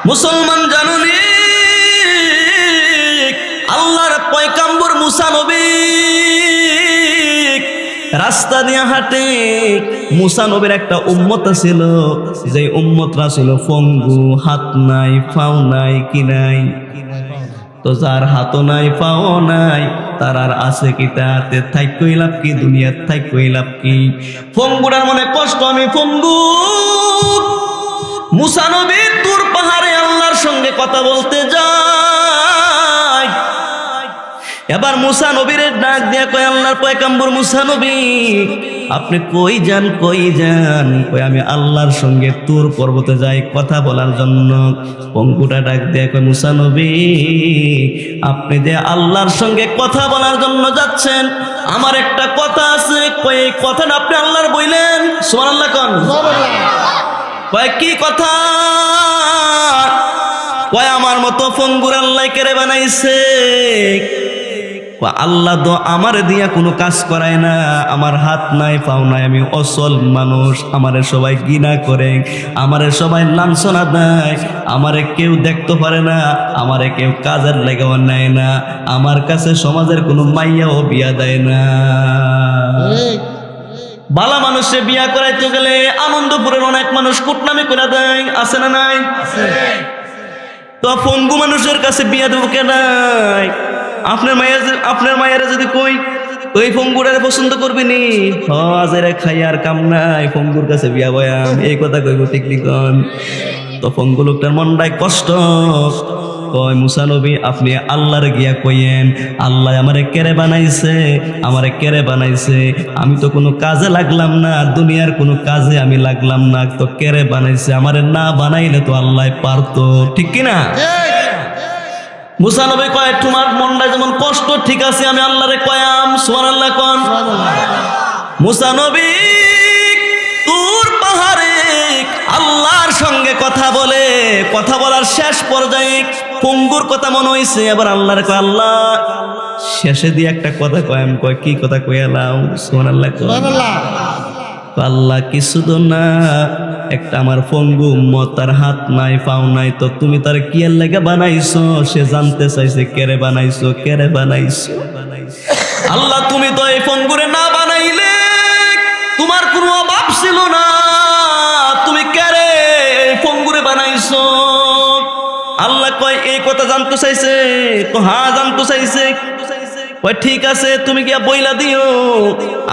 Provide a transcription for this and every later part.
মুসলমান জানুনি আল্লাহর পয়গম্বর মুসা নবী রাস্তা দিয়ে হাঁটে। মুসা নবীর একটা উম্মত ছিল, যে উম্মতরা ছিল পঙ্গু, হাত নাই পাও নাই কি নাই। তো যার হাতও নাই পাও নাই তার আর আছে কি? তাতে থাইকই লাভ কি? দুনিয়ার থাইকই লাভ কি? পঙ্গুরার মনে কষ্ট, আমি পঙ্গু। মুসা নবী তুর পাহাড়ে আল্লাহর সঙ্গে কথা বলতে যায়। এবার মুসা নবীর ডাক দিয়া কয়, আল্লাহর পয়গম্বর মুসা নবী আপনি কই যান? কই যান? কই আমি আল্লাহর সঙ্গে তুর পর্বতে যাই কথা বলার জন্য। পঙ্গুটা ডাক দিয়া কয়, মুসা নবী আপনি যে আল্লাহর সঙ্গে কথা বলার জন্য যাচ্ছেন, আমার একটা কথা আছে। কই এই কথাটা আপনি আল্লাহর বইলেন? সুবহানাল্লাহ কোন। কয় কি কথা? কয় আমার মতো পঙ্গুর আল্লাহ কেড়ে বানাইছে। আল্লাহ তো আমার দিয়া কোনো কাজ করায় না, আমার হাত নাই পাও নাই, আমি অসল মানুষ, আমারে সবাই ঘৃণা করে, আমারে সবাই লাঞ্ছনা দেয়, আমারে কেউ দেখতে পারে না, আমারে কেউ কাজের লেগেও নেয় না, আমার কাছে সমাজের কোনো মাইয়াও বিয়া দেয় না। বালা মানুষে বিয়া করাইতে গেলে আনন্দপুরের অনেক মানুষ কুটনামি করে দেয়, আছে না নাই? তো পঙ্গু মানুষের কাছে বিয়া দেবো কে নাই? আপনার মায়েরা যদি কই ওই পঙ্গুরারে পছন্দ করবি নি, আজেরে খাই আর কাম নাই, পঙ্গুর কাছে বিয়া বয়াম, এই কথা কইব ঠিক নি কোন? তো পঙ্গু লোকটার মনটাই কষ্ট। কয় মুসা নবী আপনি আল্লাহরে গিয়া কইয়েন, আল্লাহ আমারে কেড়ে বানাইছে, আমারে কেড়ে বানাইছে, আমি তো কোনো কাজে লাগলাম না, দুনিয়ার কোনো কাজে আমি লাগলাম না, তো কেড়ে বানাইছে, আমারে না বানাইলে তো আল্লাহ পারতো, ঠিক কিনা? মুসা নবী কয় তোমার মনটা যেমন কষ্ট, ঠিক আছে আমি আল্লাহরে কয়াম। সুবহানাল্লাহ কোন। মুসা নবী তুর পাহাড়ে আল্লাহর সঙ্গে কথা বলে, কথা বলার শেষ পর্যায়ে পঙ্গুর কথা মনে হইছে, এবার আল্লাহরে কয় আল্লাহ শেষে দিয়ে একটা কথা কয়াম। কয় কি কথা কয়ালাম? সুবহানাল্লাহ কোন। আল্লাহ কিছু তো না, একটা আমার পঙ্গু উম্মত, তার হাত নাই পাও নাই, তো তুমি তার কি এর লাগা বানাইছো? সে জানতে চাইছে কেরে বানাইছো, কেরে বানাইছো। আল্লাহ তুমি তো এই পঙ্গুরে না বানাইলে তোমার কোনো অভাব ছিল না, তুমি কেরে এই পঙ্গুরে বানাইছো? আল্লাহ কয় এই কথা জানতে চাইছে? তো হ্যাঁ জানতে চাইছে। ঠিক আছে তুমি গিয়া বইলা দিও,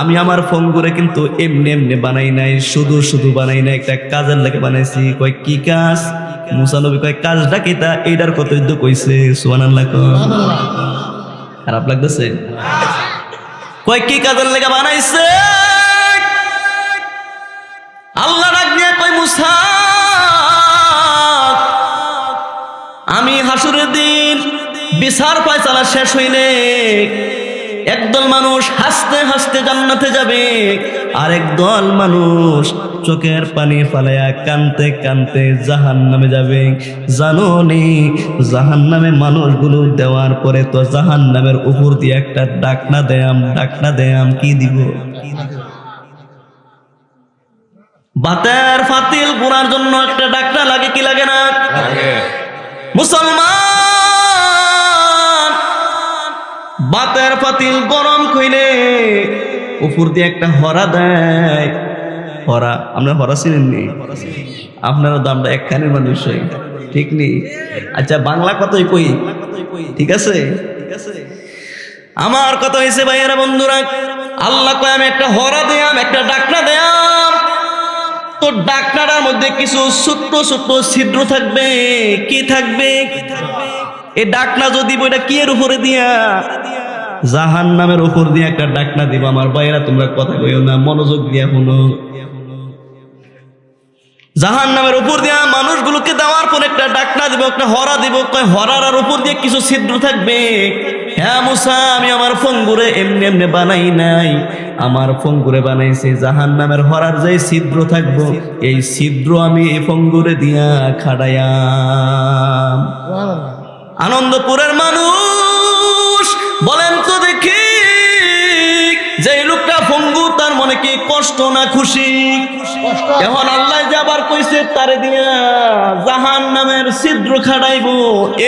আমি আমার পঙ্গুরে কিন্তু এমনি এমনি বানাই নাই, শুধু শুধু বানাই নাই, একটা কাজের লাগে বানাইছি। কয় কি কাজ? মুসা নবী কয় কাজটা কিটা? এইটার কত যুদ্ধ কইছে। সুবহানাল্লাহ। খারাপ লাগতেছে? কয় কি কাজের লাগে বানাইছে? আল্লাহ ডাক দিয়ে কয় মুসা আমি হাসুরের দিন বিচার ফায়সালা শেষ হইলে একদল মানুষ হাসতে হাসতে জান্নাতে যাবে, আর একদল মানুষ চোখের পানি ফালাইয়া কানতে কানতে জাহান্নামে যাবে। জানোনি জাহান্নামে মানুষগুলো দেওয়ার পরে তো জাহান্নামের উপর দিয়ে একটা ডাকনা দেয়াম কি দিব? বাতের ফাতিল পুরার জন্য একটা ডাকনা লাগে কি লাগে না? মুসলমান বাতের পাতিল গরম কইলে উপর দিয়ে একটা হরা দেয়। হরা আপনারা হরা চিনেন নি? আপনারা দামটা একখানের মানুষ, ঠিক নি? আচ্ছা বাংলা কথাই কই, ঠিক আছে? আমার কথা হয়েছে ভাইয়েরা বন্ধুরা, আল্লাহ কয় আমি একটা হরা দেয়াম, একটা ডাকনা দেয়াম। তো ডাকনাটার মধ্যে কিছু ছোট্ট ছোট্ট ছিদ্র থাকবে। কি থাকবে? এই ডাকনা যদি বইটা কি এর উপরে দিয়া? জাহান্নামের উপর দিয়ে একটা ডাকনা দিব। আমার ভাইয়েরা তোমরা কথা কইও না, মনোযোগ দিয়া শুনো। জাহান্নামের উপর দিয়া মানুষগুলোকে দেওয়ার পর একটা ডাকনা দিব, একটা হরা দিব। কয় হরার উপর দিয়ে কিছু ছিদ্র থাকবে। হ্যাঁ মুসা আমি আমার পঙ্গুরে এমনি এমনি বানাই নাই, আমার পঙ্গুরে বানাইছি জাহান্নামের হরার যে ছিদ্র থাকবো, এই ছিদ্র আমি এই পঙ্গুরে দিয়া খাড়াইয়াম। আনন্দপুরের মানুষ বলেন তো দেখি, যে লোকটা পঙ্গু তার মনে কি কষ্ট না খুশি? এখন আল্লাহ যে আবার কইছে তারে দিয়া জাহান্নামের ছিদ্র খাড়াইবো,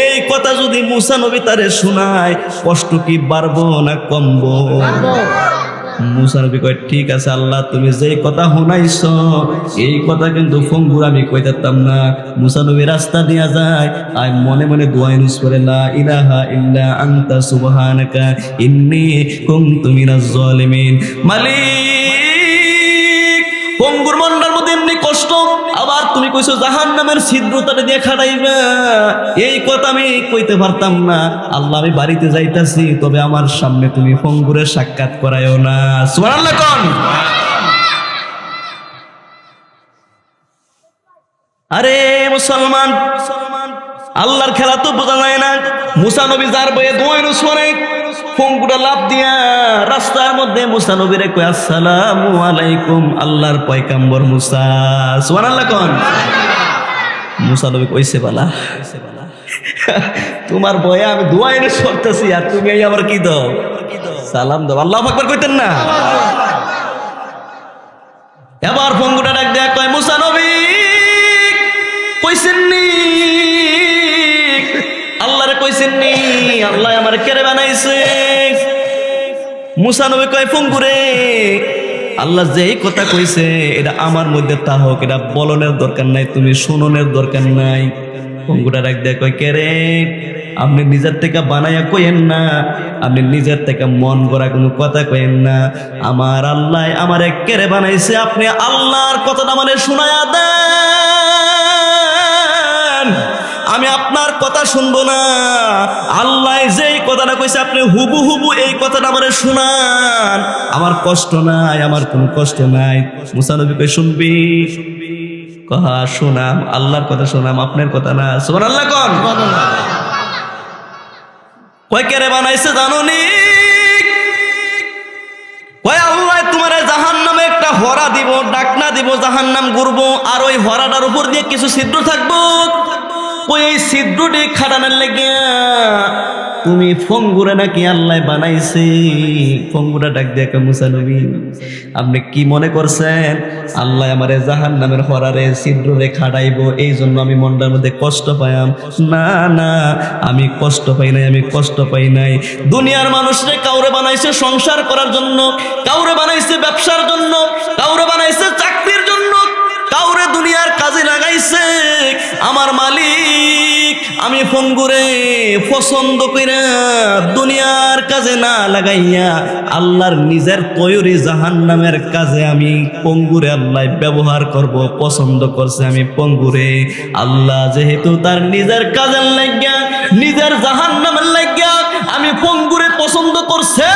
এই কথা যদি মুসা নবী তারে শোনায় কষ্ট কি বাড়বো না কমবো? মুসা নবী কয় ঠিক আছে আল্লাহ, তুমি যেই কথা শুনাইছ এই কথা কিন্তু ফঙ্গুর আমি কইতাম না। মুসা নবী রাস্তা দিয়া যায় আর মনে মনে দোয়া ইউজ করে, লা ইলাহা ইল্লা আনতা সুবহানাকা ইন্নী কুনতু মিনাজ জালিমিন। মালিক, পঙ্গুর মন্ডার মধ্যে এমনি কষ্ট, আবার তুমি কইছো জাহান্নামের ছিদ্র তারে দিয়ে খাড়াইবা, এই কথা আমি কইতে পারতাম না। আল্লাহ, আমি বাড়িতে যাইতাছি, তবে আমার সামনে তুমি পঙ্গুরের সাক্ষাৎ করায়ও না। সুবহানাল্লাহ কোন। আরে মুসলমান, আল্লাহর খেলা তো বোঝা যায় না। মুসা নবী যার বয়ে দোয়াইনো শোনে, পঙ্গুটা লাভ দিয়া রাস্তার মধ্যে মুসা নবীরে কয় আসসালামু আলাইকুম, আল্লাহর পয়গাম্বর মুসা। সুবহানাল্লাহ কোন। মুসা নবী কইছে বালা, তোমার বয়ে আমি দোয়াইনো সরতেছি আর তুমি আবার কি দাও, সালাম দাও। আল্লাহু আকবার কইতেন না? এবার পঙ্গুটা ডাক দেয়া কয় মুসা নবী কইছেননি, আল্লাহরে কইছেননি আল্লাহ আমার কেড়ে বানাইছে? মুসা নবী কয় পঙ্গুরে, আল্লাহ যে কথা কইছে এটা আমার মধ্যে তা হোক, এটা বলনের দরকার নাই, তুমি শুননের দরকার নাই। পঙ্গুটা ডাক দেয়া কয় কে রে, আপনি নিজের থেকে বানাইয়া কইেন না, আপনি নিজের থেকে মন গড়া কোনো কথা কইেন না। আমার আল্লাহ আমার কেড়ে বানাইছে, আপনি আল্লাহর কথাটা আমারে শোনায়া দেন, আমি আপনার কথা শুনবো না। আল্লাহ যেই কথাটা কইছে আপনি হুবু হুবু এই কথাটা আমারে শোনান, আমার কষ্ট নাই, আমার কোনো কষ্ট নাই। মুসা নবী কই শুনবি? কহা শোনাম, আল্লাহর কথা শোনাম, আপনার কথা না। সুবহানাল্লাহ কোন। কয় কেরে বানাইছে জানোনি? কয় আল্লাহ তোমারে জাহান্নামে একটা হরা দিব, ডাকনা দিব, জাহান্নাম ঘুরবো, আর ওই হরাটার উপর দিয়ে কিছু ছিদ্র থাকবো, ওই ছিদ্রটি খাটানোর লেগিয়া তুমি পঙ্গুরে নাকি আল্লাহ বানাইছে। পঙ্গুরা ডাক দেখে মুসা নবী, আপনি কি মনে করছেন আল্লাহ আমারে জাহান্নামের হরারে ছিদ্রে খাটাইবো এই জন্য আমি মনটার মধ্যে কষ্ট পাইম? না না, আমি কষ্ট পাই নাই, আমি কষ্ট পাই নাই। দুনিয়ার মানুষরে কাউরে বানাইছে সংসার করার জন্য, কাউরে বানাইছে ব্যবসার জন্য, কাউরে বানাইছে চাকরির জন্য, কাউরে দুনিয়ার কাজে লাগাইছে। আমার মালিক আমি পঙ্গুরে পছন্দ কইরা দুনিয়ার কাজে না লাগাইয়া আল্লাহর নিজের তৈরি জাহান্নামের কাজে আমি পঙ্গুরে আল্লাহ ব্যবহার করব, পছন্দ করছে আমি পঙ্গুরে। আল্লাহ যেহেতু তার নিজের কাজের লাগিয়া, নিজের জাহান্নামের লাগিয়া আমি পঙ্গুরে পছন্দ করছে,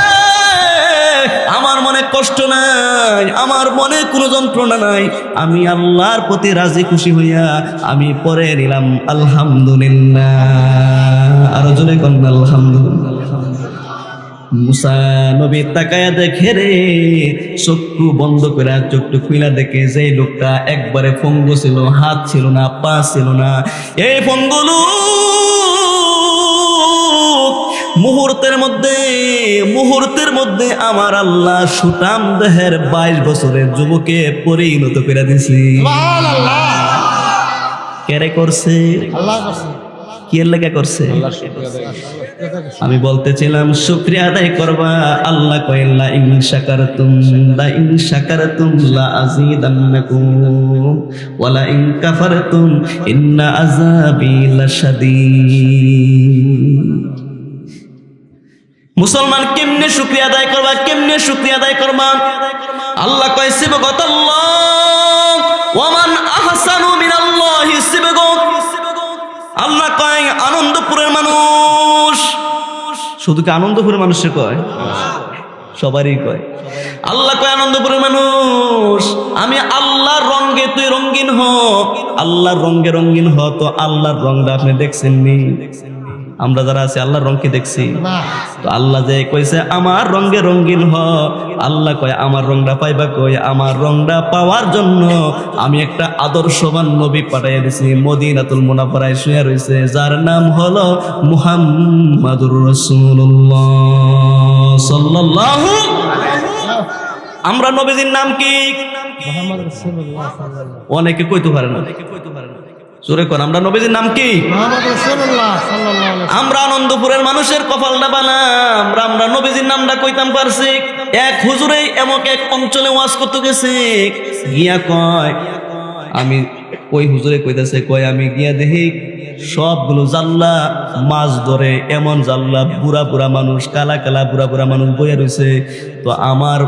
আমার মনে কষ্ট নাই, আমার মনে কোনো যন্ত্রণা নাই, আমি আল্লাহর প্রতি রাজি খুশি হইয়া আমি পরে নিলাম আলহামদুলিল্লাহ। আরো জোরে কোন আলহামদুলিল্লাহ। মুসা নবী তাকায়া দেখে রে, চক্ষু বন্ধ করে চোখটু খুইলা দেখে যে লোকটা একবারে পঙ্গু ছিল, হাত ছিল না, পা ছিল না। এই পঙ্গুলু মুহূর্তের মধ্যে আমার আল্লাহ সুতাম দেহের 22 বছরের যুবকে পরিণত করে দিছি। কেরে করছে? কি এর লাগা করছে? আমি বলতেছিলাম শুকরিয়া আদায় করবা। আল্লাহ কয় লা ইন শাকারতুম লা আযীদান্নাকুম ওয়া লা ইন কাফারতুম ইন্না আযাবি লাশাদীদ। মুসলমান কেমনে শুকরিয়া আদায় করবা, কেমনে শুকরিয়া আদায় করবা? আল্লাহ কয় সিবগাতাল্লাহ ওয়া মান আহসানু মিনাল্লাহি সিবগা। আল্লাহ কয় আনন্দপুরের মানুষ, শুধু কি আনন্দপুরের মানুষে কয়? সবারই কয়। আল্লাহ কয় আনন্দপুরের মানুষ আমি আল্লাহর রঙে তুই রঙিন হ, আল্লাহর রঙে রঙিন হ। তো আল্লাহর রংটা আপনি দেখছেন নি? আমরা যারা আছি আল্লাহর রঙকে দেখছি? তো আল্লাহ যে কইছে আমার রঙে রঙিন হ, আল্লাহ কয় আমার রংটা পাইবা কই? আমার রংটা পাওয়ার জন্য আমি একটা আদর্শবান নবী পাঠাইয়া দিছি, মদিনাতুল মুনাওয়ারায় শুয়ে রইছে, যার নাম হলো মুহাম্মাদুর রাসূলুল্লাহ সাল্লাল্লাহু। আমরা নবীজির নাম কি? মুহাম্মদ রাসূলুল্লাহ সাল্লাল্লাহু অনেকে কইতে পারে না। জোরে কোন, আমরা নবীজির নাম কি? মুহাম্মদ রাসূলুল্লাহ সাল্লাল্লাহু আলাইহি আমরা আনন্দপুরের মানুষের কপালটা বালা, আমরা নবীজির নামটা কইতাম পারছি। এক হুজুরে এমক এক অঞ্চলে ওয়াজ করতে গেছে, গিয়া কয়, আমি ওই হুজুরে কইতাছে, কয় আমি গিয়া দেখি সবগুলো জাল্লা মাছ ধরে, এমন জাল্লা বুড়া বুড়া মানুষ, কালা কালা বুড়া বুড়া মানুষ বইয়া রয়েছে। তো আমার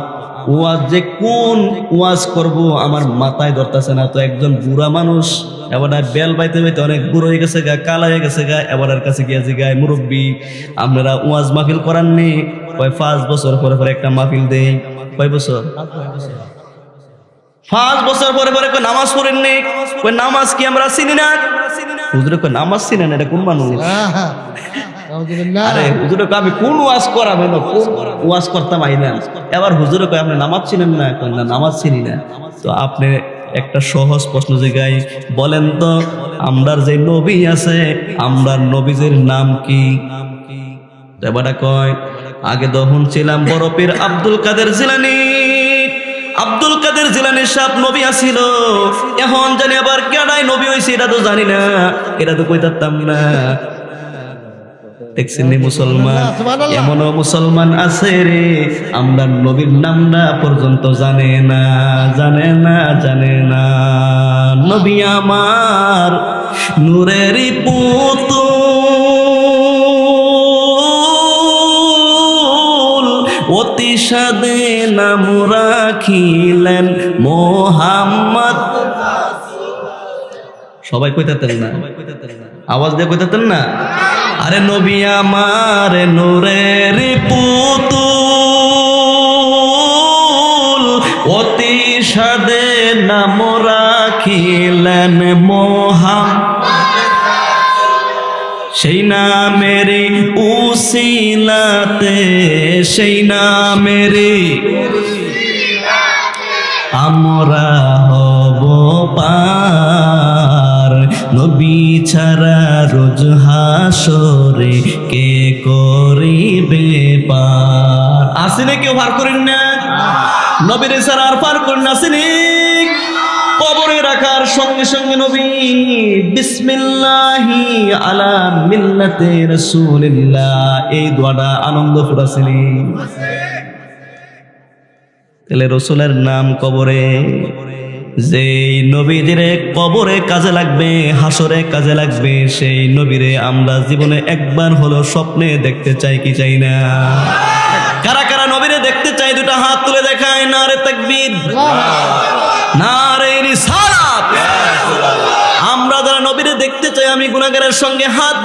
ওয়াজ যে কোন ওয়াজ করব আমার মাথায় ধরতেছে না। তো একজন বুড়া মানুষ এবার বেল বাইতে বাইতে অনেক বুড়ো হয়ে গেছে গা, কালা হয়ে গেছে গা, এবার কাছে গিয়ে জিগায়, মুরব্বী আপনারা ওয়াজ মাহফিল করাননি? কয় 5 বছর পরে পরে একটা মাহফিল দেই। কয় বছর? 5 বছর পরে পরে কয় নামাজ পড়েননি? কয় নামাজ কি আমরা চিনি না? হুজুরে কয় নামাজ চিনেন, এটা কোন মানুষ? আলহামদুলিল্লাহ। আরে হুজুরে কয় আমি কোন ওয়াজ করাবেন, কোন ওয়াজ করতাম আইনা। এবার হুজুরে কয় আপনি নামাজ চিনেন না? কয় না, নামাজ চিনি না। তো আপনি একটা সহজ প্রশ্ন জিগাই, বলেন তো আমরার যে নবী আছে, আমরার নবীজির নাম কি? এবারে কয় আগে তখন ছিলাম বড় পীর আব্দুল কাদের জিলানী। আব্দুল কাদের জিলানীর সাহেব নবী আসিল, এখন জানি আবার কেডাই নবী হইছে এটা তো জানি না, এটা তো কইতাম না। দেখছেন নি মুসলমান, এমনও মুসলমান আছে রে আমরা নবীর নামটা পর্যন্ত জানে না, জানে না, জানে না। নবী আমার নূরেরই পুতুল, অতি সাদে নাম রাখিলেন মোহাম্মদ। সবাই কইতাতেন না? আওয়াজ দিয়ে কইতাতেন না? আরে নবী আমার নূরের পুতুল, অতি সাদে নাম রাখিলেন মোহাম্মদ। সেই নামের উসিলাতে, সেই নামের আমরা হব পার, নবী ছাড়া রোজ হাসরে কে করিবে পার। আসেনি কেউ পার করেন না? নবীর ছাড়া আর পার করেন আসেনি? কবরে রাখার সঙ্গে সঙ্গে নবী বিসমিল্লাহি আলা মিল্লাতে রাসূলিল্লাহ এই দোয়াটা আনন্দপুর আসেনি? তাহলে রসুলের নাম কবরে, যেই নবীজিরে কবরে কাজে লাগবে, হাসরে কাজে লাগবে, সেই নবীরে আমরা জীবনে একবার হলো স্বপ্নে দেখতে চাই কি চাই না? কারা কারা নবীরে দেখতে চাই? দুটা হাত তুলে দেখায়। নারে তাকবীর, নারে রিসালাত। আমরা যারা নবীরে দেখতে চাই, আমি গুনাহগারের সঙ্গে হাত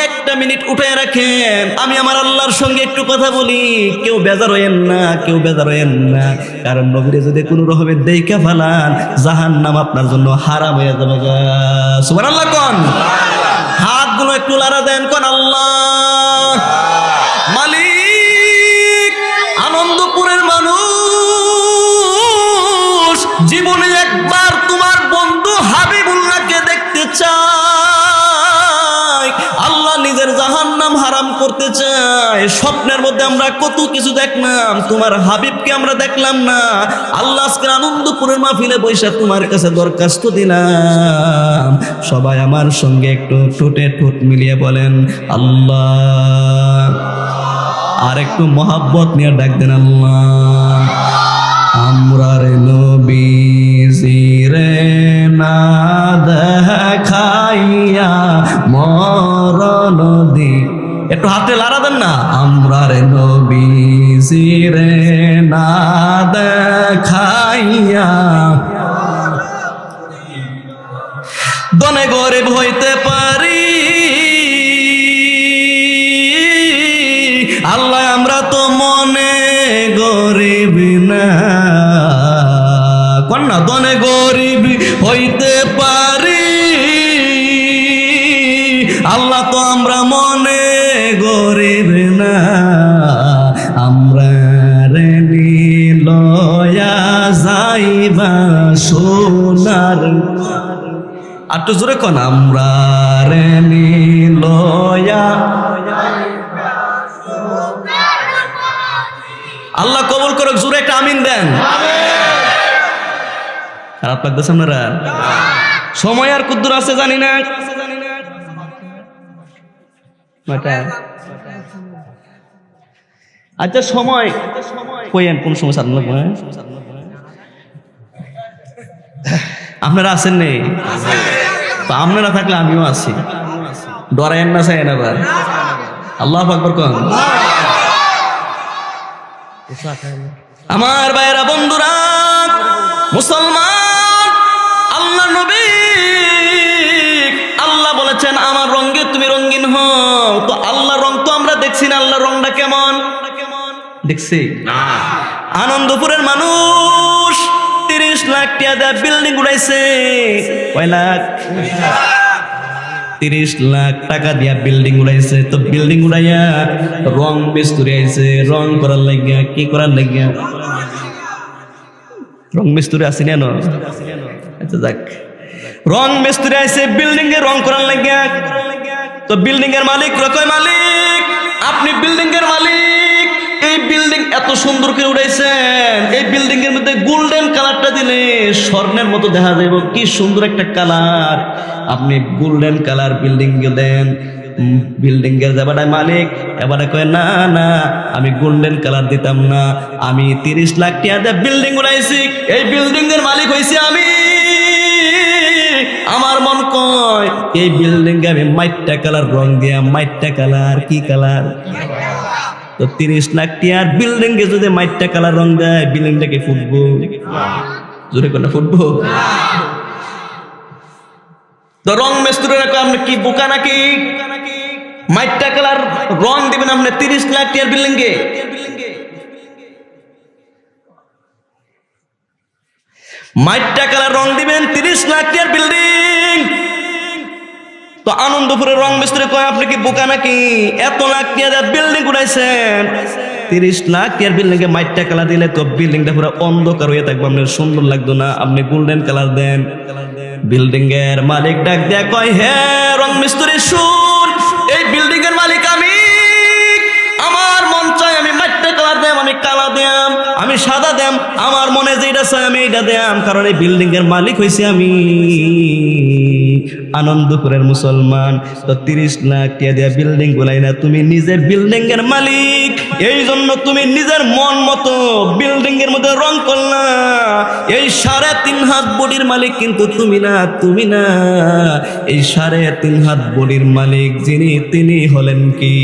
একটা মিনিট উঠে রাখেন, আমি আমার আল্লাহর সঙ্গে একটু কথা বলি। কেউ বেজার হইেন না, কেউ বেজার হইেন না, কারণ নবীরে যদি কোনো রকমের দেইকা ফালান, জাহান্নাম আপনার জন্য হারাম হয়ে যাবে। সুবহানাল্লাহ কোন? হাতগুলো একটু লাড়া দেন, কোন আল্লাহ মালিক। আনন্দপুরের মানুষ জীবনে একবার তোমার বন্ধু হাবিবুল্লাহকে দেখতে চায়, আল্লাহ নিজের জাহান্নাম হারাম করতে চায়। স্বপ্নের মধ্যে আমরা কত কিছু দেখলাম, তোমার হাবিবকে আমরা দেখলাম না। আল্লাহ আজকে আনন্দপুরের মাহফিলে বৈশা তোমার কাছে দরখাস্ত দিলাম, সবাই আমার সঙ্গে একটু ঠোঁটে ঠোঁট মিলিয়ে বলেন আল্লাহ। আর একটু মহাব্বত নিয়ে ডাক দেন আল্লাহ। আমরা রে নবীজিরে না দেখাইয়া মরণ দি, একটু হাতে লাড়া দেন না। আমরা রে নবীজিরে না দেখাইয়া দনে গরিব হইতে পারি, আল্লাহ আমরা তো মনে গরিব না, কন্যা দনে গরিব হইতে পারি, আল্লাহ তো আমরা মনে গরিব না। আমরা রে লয়া যাইবা সোনার, আর তো জোরে কোন আমরা রে লয়া। আল্লাহ কবুল করুক, জোরে একটা আমিন দেন। খারাপ লাগতেছে আপনারা? সময় আর কুদ্দুর আছে জানি না। কয়টা? আচ্ছা সময় কইেন কোন সময় সাধন লাগবে? আপনারা আছেন নেই? আপনারা থাকলে আমিও আছি, ডরায়েন না চাই না। আল্লাহু আকবার কোন। আমার ভাইয়েরা বন্ধুরা মুসলমান, আল্লাহ নবী আল্লাহ বলেছেন আমার রঙে তুমি রঙিন হও। তো আল্লাহ রং তো আমরা দেখছি না, আল্লাহ রংটা কেমন দেখছি? আনন্দপুরের মানুষ 30 লাখ টাকা দিয়ে বিল্ডিং উড়াইছে। কয় লাখ? 30 লাখ টাকা দিয়া বিল্ডিং উড়াইছে। তো বিল্ডিং উড়াইয়া রং মিস্ত্রি আইছে রং করার লাগিয়া। কি করার লাগিয়া? রং মিস্ত্রি আছে না? আচ্ছা যাক, রং মিস্ত্রি আইছে বিল্ডিং এ রং করার লাগিয়া। তো বিল্ডিং এর মালিক কয়, মালিক আপনি বিল্ডিং এর মালিক, এই বিল্ডিং এত সুন্দর করে উড়াইছেন, এই বিল্ডিং এর মধ্যে গোল্ডেন কালারটা দিলে স্বর্ণের মতো দেখা যাবে, কি সুন্দর একটা কালার, আপনি গোল্ডেন কালার বিল্ডিং দেন। বিল্ডিং এর যাবাটা মালিক এবারে কয়, না না আমি গোল্ডেন কালার দিতাম না, আমি 30 লাখ টাকা দিয়ে বিল্ডিং উড়াইছি, এই বিল্ডিং এর মালিক হইছি আমি। আমার মন কয় এই বিল্ডিং এ আমি মাইটটা কালার রং দিয়া, মাইটটা কালার কি কালার? তো 30 লাখ টাকার বিল্ডিং এ যদি মাইটটা কালার রং দেয়, বিল্ডিংটাকে ফুটবো? জোরে করে ফুটবো? তো রং মিস্ত্রিরা কয় আপনি কি বোকা নাকি? মাইটটা কালার রং দিবেন আপনি 30 লাখ টাকার বিল্ডিং এ? মাইটটা কালার রং দিবেন 30 লাখ টাকার বিল্ডিং? তো আনন্দপুরের রং মিস্ত্রি কয় আপনি কি বোকা নাকি? এত লাখ টাকা বিল্ডিং উড়াইছেন, 30 লাখ টাকার বিল্ডিং এ মাইটটা কালার দিলে তো বিল্ডিংটা পুরো অন্ধকার হয়ে থাকবে, আপনার সুন্দর লাগতো না, আপনি গোল্ডেন কালার দেন। বিল্ডিং এর মালিক ডাক দেয়া কয়, হে রং মিস্ত্রি শুন, এই বিল্ডিং এর মালিক আমি, আমার মন চাই আমি মাইটটা কালার দেম, আমি কালা দেম, আমি সাদা দেম, আমার মনে যেটা চাই আমি এইটা দেম, কারণ এই বিল্ডিং এর মালিক হইছি আমি। আনন্দপুরের মুসলমান, তো 30 লাখ টাকা দিয়ে বিল্ডিং গুলাই না, তুমি নিজে বিল্ডিং এর মালিক, এই জন্য তুমি নিজের মন মতো বিল্ডিং এর মধ্যে রং করলা। এই 3.5 হাত বডির মালিক কিন্তু তুমি না, তুমি না, এই 3.5 হাত বডির মালিক যিনি, তিনি হলেন কি?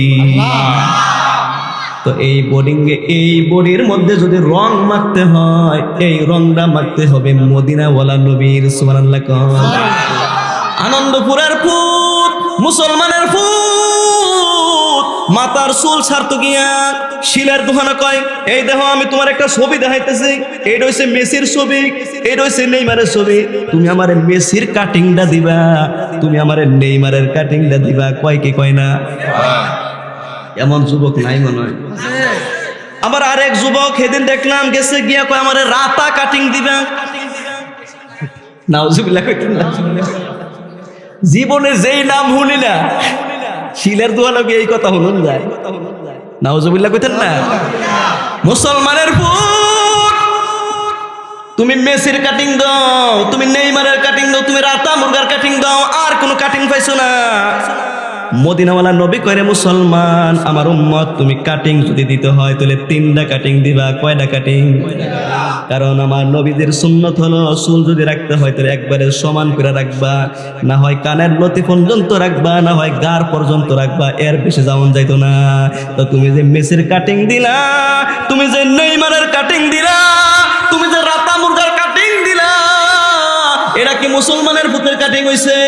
তো এই বোর্ডিং এ, এই বডির মধ্যে যদি রং মাখতে হয়, এই রংটা মাখতে হবে মদিনাওয়ালা নবীর। সুবহানাল্লাহ। আনন্দপুরের ফুট, মুসলমানের ফুট, মাথার চুল ছাড়তো গিয়া শিলের দোকানে কয়, এই দেখো আমি তোমার একটা ছবি দেখাইতেছি, এইটা হইছে মেসির ছবি, এইটা হইছে নেইমারের ছবি, তুমি আমার মেসির কাটিংটা দিবা, তুমি আমার নেইমারের কাটিংটা দিবা। কয় কি কয় না? এমন যুবক নাই মনে হয়। আবার আরেক যুবক সেদিন দেখলাম গেছে গিয়া কয় আমার রাতা কাটিং দিবা। নাউজুবিল্লাহ কইতেন না, জীবনে যেই নাম শুনি না শিলের দোয়ানো গিয়ে এই কথা শুনুন যায়। নাউজুবিল্লাহ কইতেন না। মুসলমানের ফুট, তুমি মেসির কাটিং দাও, তুমি নেইমারের কাটিং দাও, তুমি রাতা মুরগার কাটিং দাও, আর কোনো কাটিং পাইছো না। মদিনাওয়ালা নবী কয়, রে মুসলমান আমার উম্মত, তুমি কাটিং যদি দিতে হয় তাহলে 3টা কাটিং দিবা। কয়টা কাটিং? কারণ আমার নবীদের সুন্নত হলো চুল যদি রাখতে হয় তাহলে একবারে সমান করে রাখবা, না হয় কানের লতি পর্যন্ত রাখবা, না হয় গার পর্যন্ত রাখবা, এর বেশি যাওন যাইতো না। তো তুমি যে মেসির কাটিং দিলা, তুমি যে নেইমারের কাটিং দিলা, তুমি যে রাতা মুরগার কাটিং দিলা, এটা কি মুসলমানের পুতের কাটিং হইছে?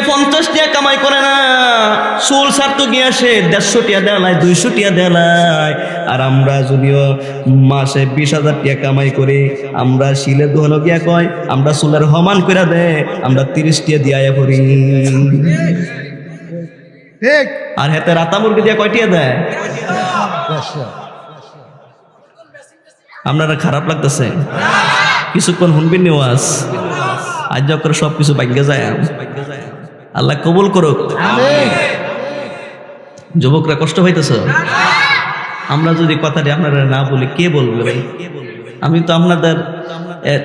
50 টাকা কামাই করে না, চুল ছাড়তো গিয়ে আসে 150 টাকা দেয়, 200 টাকা দেয়। আর আমরা যদিও মাসে 20,000 টাকা কামাই করি, আমরা শিলে দোহানো গিয়া কয় আমরা চুলের সমান করে দেয়, আমরা 30 টাকা দিয়া পড়ি। আর হেতে রাতা মুরগি দিয়া কয় টাকা দেয়? আপনারা খারাপ লাগতেছে? কিছুক্ষণ শুনবেন নি ওয়াজ? আজ করে সবকিছু ভাগ্যে যায়, আল্লাহ কবুল করুক। যুবকরা কষ্ট হইতেছ? আমরা যদি কথাটি আপনারা না বলি কে বলবে ভাই? আমি তো আপনাদের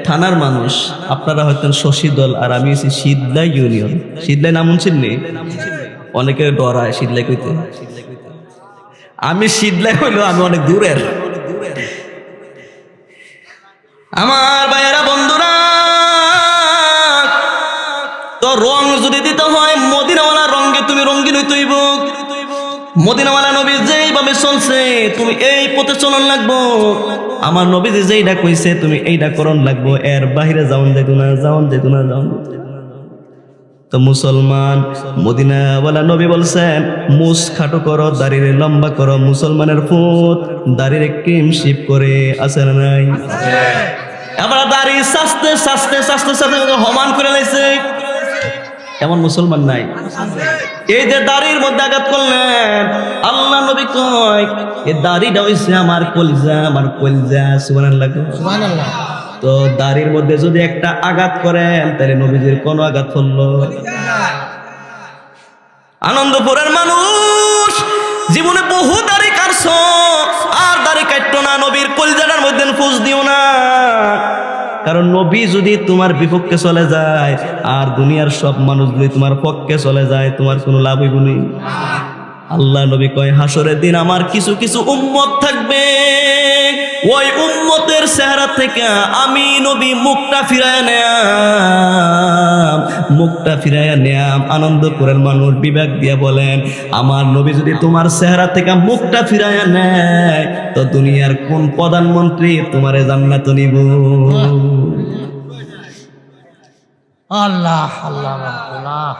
থানার মানুষ, আপনারা হয়তো শশীদল আর আমি হচ্ছি শীতলাই ইউনিয়ন। শীতলাই নাম শুনছেন নি? অনেকে ডরায় শীতলাই কইতে। আমি শীতলাই হইলো আমি অনেক দূরের। আমার ভাইয়েরা বন্ধুরা, তো রং যদি দিতে হয় মদিনাওয়ালা রঙে তুমি রঙিন হইতে হইব। মদিনাওয়ালা নবী যেইভাবে চলছে তুমি এই পথে চলন লাগবো। আমার নবী যেইটা কইছে তুমি এইটা করণ লাগবো, এর বাহিরে যাওন যেত না, যাওন যেত না, যাওন। তো মুসলমান মদিনাওয়ালা নবী বলছেন মুস খাটো করো, দাড়িরে লম্বা করো। মুসলমানের ফুট দাড়িরে ক্রিম শিপ করে, আছে না নাই? এবার দাড়ি সাস্তে সাস্তে সাস্তে সাস্তে সমান করে লাইছে, এমন মুসলমান নাই। এই যে দাড়ির মধ্যে আঘাত করলেন, আল্লাহ নবী কয় এই দাড়িটা হইছে আমার কলিজা, আমার কলিজা। সুবহানাল্লাহ। সুবহানাল্লাহ। তো দাড়ির মধ্যে যদি একটা আঘাত করেন তাহলে নবীজির কোন আঘাত করলো? আনন্দপুরের মানুষ জীবনে বহু দাড়ি কাটছো, আর দাড়ি কাটতো না। নবীর কলিজাটার মধ্যে ফুস দিও না, কারণ নবী যদি তোমার বিপক্ষে চলে যায় আর দুনিয়ার সব মানুষ যদি তোমার পক্ষে চলে যায়, তোমার কোনো লাভ হইব না। আল্লাহ নবী কয় হাসরের দিন আমার কিছু কিছু উম্মত থাকবে, ওই উম্মতের চেহারা থেকে আমি নবী মুখটা ফিরায় নেয়াম, মুখটা ফিরাইয়া নেয়াম। আনন্দপুরের মানুষ বিবেক দিয়ে বলেন আমার নবী যদি তোমার চেহারা থেকে মুখটা ফিরাইয়া নেয় তো দুনিয়ার কোন প্রধানমন্ত্রী তোমারে জান্নাত নিব? আল্লাহ আল্লাহ আল্লাহ।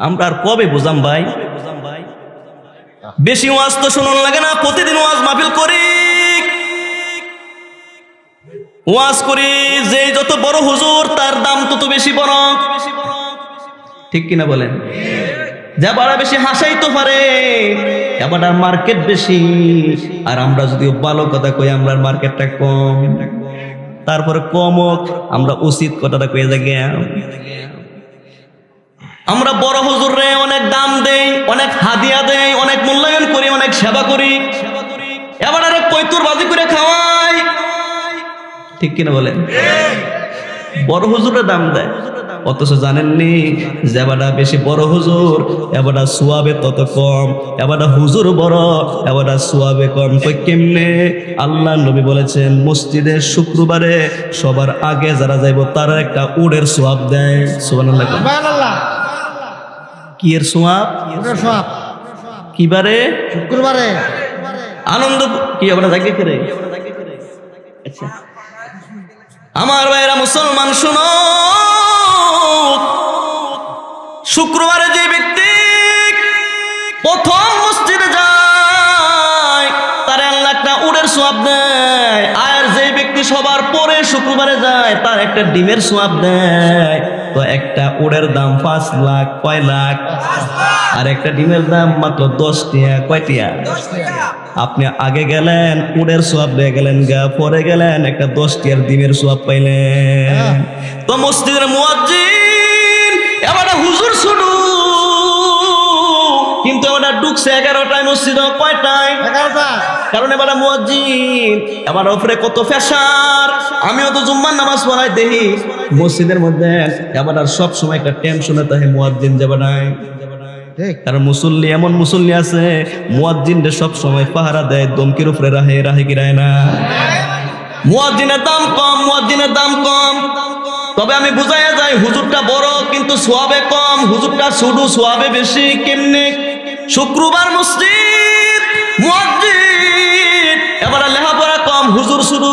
আমরা আর কবে বুঝাম ভাই? বেশি ওয়াজ তো শুনুন লাগে না, প্রতিদিন ওয়াজ মাহফিল করি, ওয়াজ করি। যে যত বড় হুজুর তার দাম তত বেশি বড়, ঠিক কিনা বলেন? যা বাড়া বেশি হাসাই তো পারে, এবার মার্কেট বেশি। আর আমরা যদিও ভালো কথা কই, আমরা মার্কেটটা কম, তারপরে কম হোক আমরা উচিত কথাটা কয়ে যাই। আমরা বড় হুজুরে অনেক দাম দেই, অনেক হাদিয়া দেই, অনেক মূল্যায়ন করি, অনেক সেবা করি, এবার আরে কৈতুর বাজি করে খাওয়াই, ঠিক কিনা বলেন? বড় হুজুরের দাম দেয়, অথচ জানেননি যে এবারটা বেশি বড় হুজুর এবারটা সোয়াবে তত কম, এবারটা হুজুর বড় এবারটা সোয়াবে কম। কই কেমনে? আল্লাহ নবী বলেছেন মসজিদে শুক্রবারে সবার আগে যারা যাইব তারা একটা উটের সোয়াব দেয়। সুবহানাল্লাহ। সুবহানাল্লাহ। কি এর সোয়াব? উটের সোয়াব। কিবারে? শুক্রবারে। আনন্দ কি আমরা জাগে করে? আচ্ছা আমার ভাইরা মুসলমান শুনো, শুক্রবারে যে ব্যক্তি প্রথম মসজিদে যায় তার আল্লাহ একটা উটের সোয়াব দেয়, আর যে ব্যক্তি সবার পরে শুক্রবারে যায় তার একটা ডিমের সোয়াব দেয়। তো একটা উটের দাম 5 লাখ। কয় লাখ? আর একটা ডিমের দাম মাত্র 10 টাকা। কয় টাকা? আপনি আগে গেলেন উটের সোয়াব দিয়ে গেলেন গা, পরে গেলেন একটা 10 টাকার ডিমের সোয়াব পাইলেন। তো মসজিদের মুয়াজ্জিন এবার হুজুর শুরু, কিন্তু এবার ঢুকছে 11টায় মসজিদ। কয়টায়? 11টা। কারণ এবার মুয়াজ্জিন এবার ওপরে কত ফেসার। আমিও তো জুম্মার নামাজ পড়াই দেখি মসজিদের মধ্যে এবার সব সময় একটা টেনশনে থাকে মুয়াজ্জিন যাবে নাই। ঠিক। কারণ মুসল্লি এমন মুসল্লি আছে মুয়াজ্জিনদের সব সময় পাহারা দেয়, দমকির উপরে রাহে কি রায় না। মুয়াজ্জিনের দাম কম, মুয়াজ্জিনের দাম কম। তবে আমি বুঝাইয়া যাই হুজুরটা বড় কিন্তু সোয়াবে কম, হুজুরটা ছোট সোয়াবে বেশি। কেমনে? শুক্রবার মসজিদ মুয়াজ্জিন এবার লেখাপড়া কম, হুজুর শুরু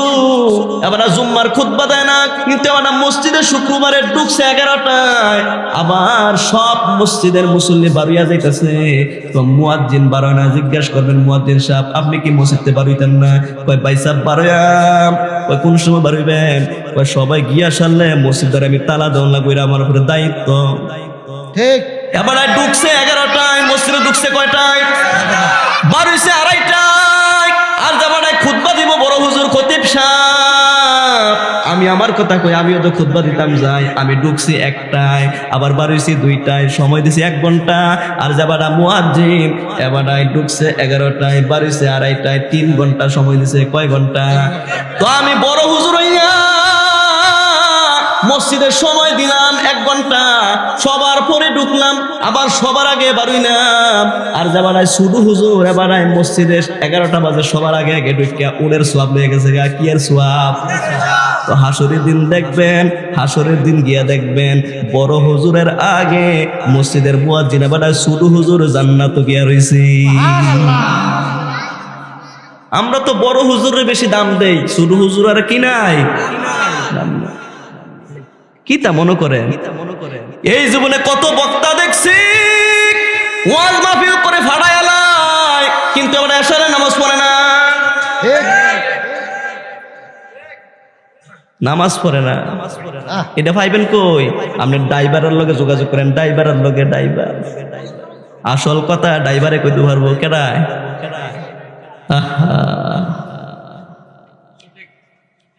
এবার জুম্মার খুতবা দেয় না, কিন্তু এবার মসজিদে শুক্রবারে ঢুকছে 11টায়, আবার সব মসজিদের মুসল্লি বাড়িয়া যাইতেছে। তো মুয়াজ্জিন বাড়ায় না। জিজ্ঞাসা করবেন মুয়াজ্জিন সাহেব আপনি কি মসজিদে বাড়াইতেন না? কয় ভাই সাহেব বাড়াইয়াম। কয় কোন সময় বাড়াইবেন? কয় সবাই গিয়া সারলে মসজিদের আমি তালা দেওয়া লাগবে, আমার উপরে দায়িত্ব। ঠিক। এবার ঢুকছে 11টায়, মসজিদে ঢুকছে কয়টায়? বাড়িছে 2:30টায়। আর যাবার খুতবা দিব বড় হুজুর খতিব সাহেব, আমি আমি আমার কথা কই, আমিও তো খুতবা দিতাম যাই, আমি ঢুকছি 1টায়, আবার বাড়িছি 2টায়, সময় দিছি 1 ঘন্টা। আর যাবারা মুয়াজ্জিন এবারাই ঢুকছে 11টায়, বাড়িছে 2:30টায়, 3 ঘন্টা সময় দিছে। কয় ঘন্টা? তো আমি বড় হুজুর হইয়া মসজিদের সময় দিলাম 1 ঘন্টা, সবার পরে ঢুকলাম, আবার সবার আগে বাড়ইলাম। আর যাবারাই শুধু হুজুর এবারাই মসজিদের 11টা বাজে সবার আগে আগে ঢুকিয়া উড়ের সোয়াব হয়ে গেছে। কি এর সোয়াব? তো হাসরের দিন দেখবেন, হাসরের দিন গিয়া দেখবেন বড় হুজুরের আগে মসজিদের মুয়াজ্জিন এবারাই শুধু হুজুর জান্নাত গিয়া রইছি। আমরা তো বড় হুজুরের বেশি দাম দেই, শুধু হুজুর আর কি নাই দাম নাই। কি তা মনে করেন? এই জীবনে কত বক্তা দেখছি ওয়াজ মাহফিল করে ফাড়ায় আলায়, কিন্তু আমরা এশারে নামাজ পড়ে না, ঠিক নামাজ পড়ে না। আহ, এটা ভাইবেন কই? আপনি ড্রাইভারের লগে যোগাযোগ করেন, ড্রাইভারের লগে ড্রাইভার। আসল কথা ড্রাইভারে কইতে পারবো কেডায়? আহা,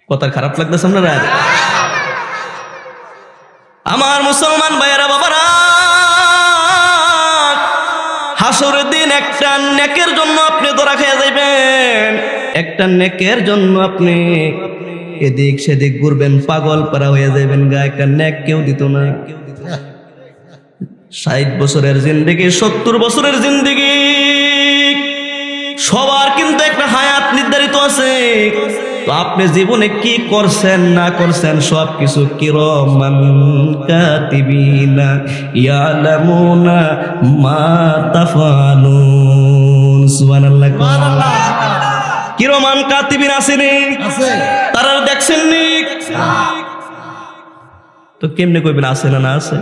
কথা খারাপ লাগতেছে আপনারা? আমার মুসলমান ভাইয়েরা বাবারা, হাসরের দিন একটা নেকের জন্য আপনি ধরা খেয়ে যাইবেন, একটা নেকের জন্য আপনি এদিক সেদিক ঘুরবেন, পাগল পারা হয়ে যাইবেন। গা একটা নেক কেউ দিত না। 60 বছরের জিন্দেগি, 70 বছরের জিন্দেগি, সবার কিন্তু একটা হায়াত নির্ধারিত আছে। তো আপনি জীবনে কি করছেন না করছেন সব কিছু কিরামান কাতিবিনা ইয়ালামুনা মা তাফালুন। সুবহানাল্লাহ। কিরামান কাতিবিন আছেনি, আছে তারা দেখছেন নি? তো কেমনে কইবেন আছে না না আছে?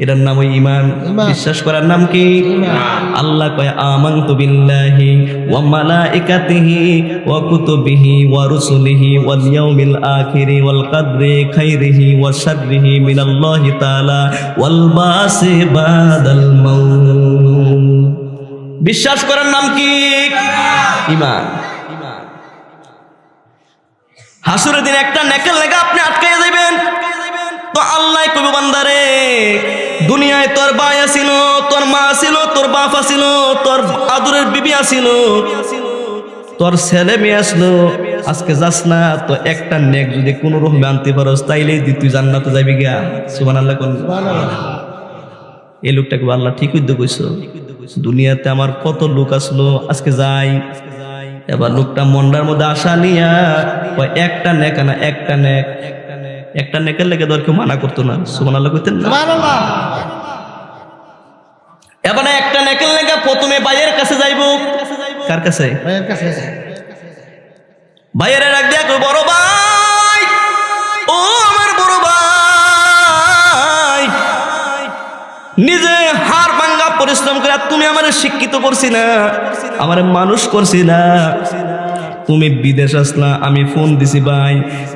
এটার নাম ওই ঈমান। বিশ্বাস করার নাম কি? আল্লাহ কয় আমানতু বিল্লাহি ওয়া মালাইকাতিহি ওয়া কুতুবিহি ওয়া রুসুলিহি ওয়াল ইয়াউমিল আখিরি ওয়াল কদরি খাইরিহি ওয়া শাররিহি মিনাল্লাহি তাআলা ওয়াল বাসি বাদাল মাউত। বিশ্বাস করার নাম কি? ঈমান। হাসরের দিন একটা নেকের লাগা আপনি আটকাইয়া যাইবেন। তো আল্লাহ কইব বান্দারে, দুনিয়ায় তোর ভাই আছিল, তোর মা আছিল, তোর বাপ আছিল, তোর আদরের বিবি আছিল, তোর ছেলে মেয়ে আসলো, আজকে যাস না। তো একটা নেক যদি কোন রকমে আনতে পারস তাইলেই তুই জান্নাতে যাবি গা। সুবহানাল্লাহ কোন? এই লোকটাকে আল্লাহ ঠিক উদ্যোগ কইছো। দুনিয়াতে আমার কত লোক আসলো, আজকে যাই। এবার লোকটা মন্ডার মধ্যে আশা নিয়া একটা নেক আনা, একটা নেক, একটা নেকের লেগে ধর কেউ মানা করতো না। সুবহানাল্লাহ কইতেন না? সুবহানাল্লাহ। এবার একটা নেকের লেগে প্রথমে ভাইয়ের কাছে যাইব। কার কাছে? ভাইয়ের কাছে। ভাইয়ের ডাক দিয়া কই, বড় ভাই, ও আমার বড় ভাই, নিজে হাড় ভাঙ্গা পরিশ্রম করে তুমি আমার শিক্ষিত করছি না, আমার মানুষ করছি না। তুমি বিদেশ আসলা, আমি ফোন দিছি ভাই,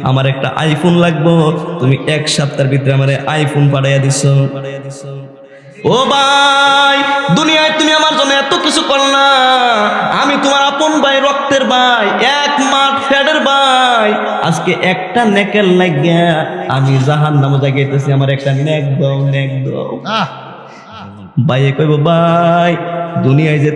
আমার একটা আইফোন লাগবো, তুমি 1 সপ্তাহের ভিতরে আমার আইফোন পাঠাইয়া দিছো। ও ভাই, দুনিয়ায় তুমি আমার জন্য এত কিছু করলা, আমি তোমার আপন ভাই, রক্তের ভাই, 1 মাঠ ফেডের ভাই, আজকে একটা নেকের লাগিয়া আমি জাহান্নামে যাইতেছি, আমার একটা নেক দাও, নেক দাও। আহ, ভাইয়ে কইব, ভাই দুনিয়ায় যে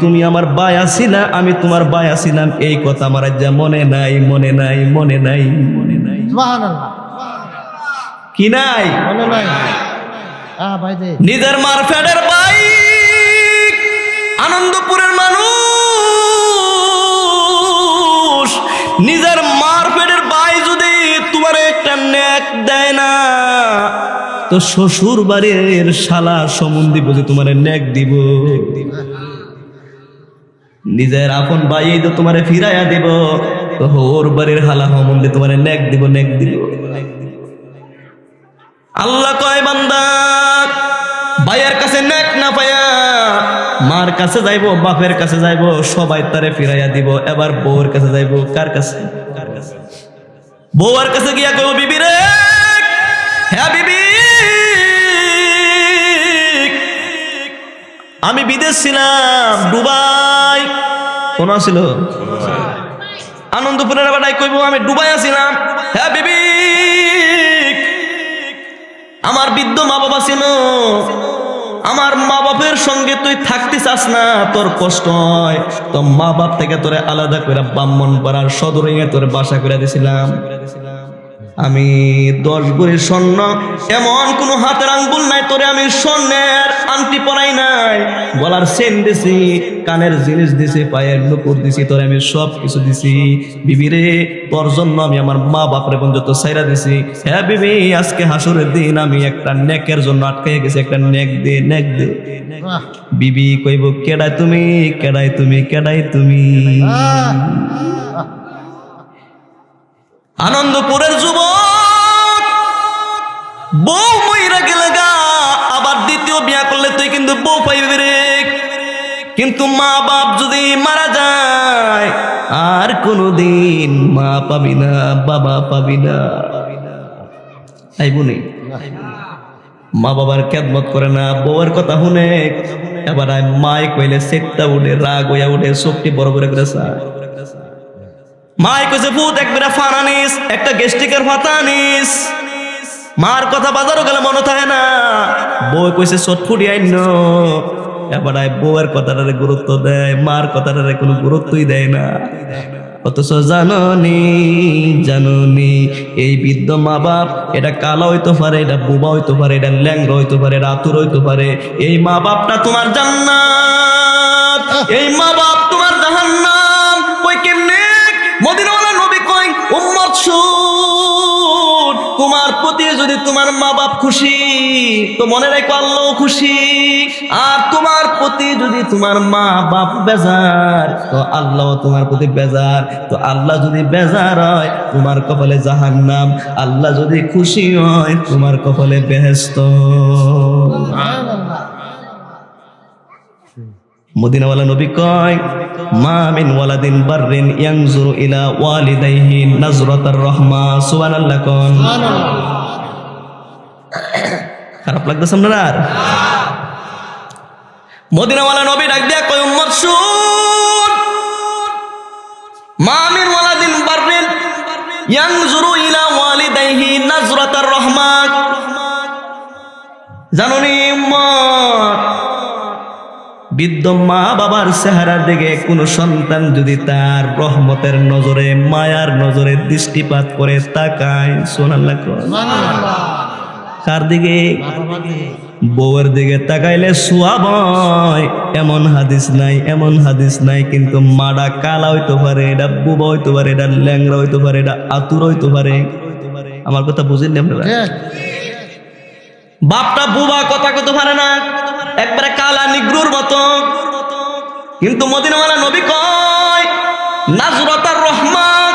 তুমি আমার ভাই আছিলা, আমি তোমার ভাই আছিলাম, এই কথা আমার আজ মনে নাই, মনে নাই, মনে নাই, মনে নাই। সুবহানাল্লাহ। কি নাই? মনে নাই। ভাই দে। নিজের মারফেডের ভাই, আনন্দপুরের মানুষ, নিজের মারফেডের ভাই যদি তোমার একটা নেক দেয় না, তো শ্বশুর বাড়ির শালা সম্বন্ধী বুঝে তোমার নেক দিব। নিজের আপন ভাই তো তোমারে ফিরাইয়া দিব, তো ওর বাড়ির হালা সম্বন্ধে তোমার নেক দিব, নেক দিব। আল্লাহ কয় বান্দা, ভাইয়ের কাছে নেক না পায়া মার কাছে যাইবো, বাপের কাছে যাইবো, সবাই তারে ফিরাইয়া দিব। এবার বউর কাছে যাইবো। কার কাছে? বউর কাছে গিয়া কইব, বিবি রে, হ্যাঁ বিবি, আমি বিদেশ ছিলাম, দুবাই। কোন ছিল? আনন্দপুরের বেটাই কইব আমি ডুবাই আছিলাম। হ্যাঁ বিবি, আমার বৃদ্ধ মা বাবা ছিল, আমার মা বাপের সঙ্গে তুই থাকতে চাস না, তোর কষ্ট হয়, তো মা বাপ থেকে তোরে আলাদা করে ব্রাহ্মণ পাড়ার সদরে তোরে বাসা করে দিছিলাম। আমি 10 ভরি স্বর্ণ, এমন কোন হাতের আঙ্গুল নাই তোরে আমি স্বর্ণের আংটি পরাই নাই, গলার চেন দিছি, কানের জিনিস দিছি, পায়ের নুপুর দিছি, তোরে আমি সব কিছু দিছি। বিবি রে, তোর জন্য আমি আমার মা বাপরে পর্যন্ত ছাইরা দিছি। হ্যাঁ বিবি, আজকে হাসুরের দিন আমি একটা নেকের জন্য আটকে গেছি, একটা নেক দে, নেক দে। বাহ, বিবি কইব কেডাই তুমি, কেডাই তুমি, কেডাই তুমি। আহ, আনন্দপুরের যুবক, বউ মইরা গেলে গা, আবার দ্বিতীয় বিয়া করলে তুই কিন্তু বউ পাইবি রে, কিন্তু মা বাপ যদি মারা যায় আর কোনদিন মা পাবি না, বাবা পাবি না। আইবুনি মা বাবার খেদমত করে না, বউয়ের কথা শুনে, এবার মাই কইলে সেটটা উঠে, রাগ হইয়া উঠে, চোখটি বড় করে করেছে। মাই কইছে ভূত একবার ফান আনিস, একটা গেস্টিকের ফাতা আনিস। মার কথা বাজারও গেলে মনে থাকে না, বউ কইছে চটফুটি আইন। এবার বউয়ের কথাটারে গুরুত্ব দেয়, মার কথাটারে কোনো গুরুত্বই দেয় না। অথচ জাননি, জাননি এই বৃদ্ধ মা বাপ, এটা কালা হইতে পারে, এটা বুবা হইতে পারে, এটা ল্যাংড়া হইতে পারে, এটা আতুর হইতে পারে। এই মা বাপটা তোমার জান্নাত, এই মা বাপ তোমার জাহান্নাম। কই কেমনে? মদিনাওয়ালা নবী কই উম্মত শুন, তোমার প্রতি যদি তোমার মা বাপ খুশি তো মনে রাখো আল্লাহ খুশি, আর তোমার প্রতি যদি তোমার মা বাপ বেজার তো আল্লাহ তোমার প্রতি বেজার। তো আল্লাহ যদি বেজার হয় তোমার কপালে জাহান্নাম, আল্লাহ যদি খুশি হয় তোমার কপালে বেহেশত। মদিনাওয়ালা নবী কয় মা মিন ওয়ালাদিন বাররিন ইয়ানজুরু ইলা ওয়ালিদাইহি নাজরাতার রাহমা। সুবহানাল্লাহ কোন। খারাপ লাগতেছে আপনারা? আর মদিনাওয়ালা নবী ডাক দিয়া কয় উম্মত শুন, মা মিন ওয়ালাদিন বাররিন ইয়ানজুরু ইলা ওয়ালিদাইহি নাজরাতার রাহমা। জানুনি উম্মত, বৃদ্ধ মা বাবার চেহারার দিকে কোন সন্তান যদি তার রহমতের নজরে, মায়ার নজরে দৃষ্টিপাত করে তাকায়, সুবহানাল্লাহ কোন। কার দিকে? বউয়ের দিকে তাকাইলে সওয়াব হয়, এমন হাদিস নাই, এমন হাদিস নাই। কিন্তু মাডা কালা হইতে পারে, এটা বুবা হইতে পারে, এটা ল্যাংড়া হইতে পারে, এটা আতুর হইতে পারে। আমার কথা বুঝেন না আপনারা? বাপটা বুবা, কথা কইতে পারে না, একবারে কালা নিগ্রুর মতো। কিন্তু মদিনাওয়ালা নবী কয় নাজরাতার রহমান,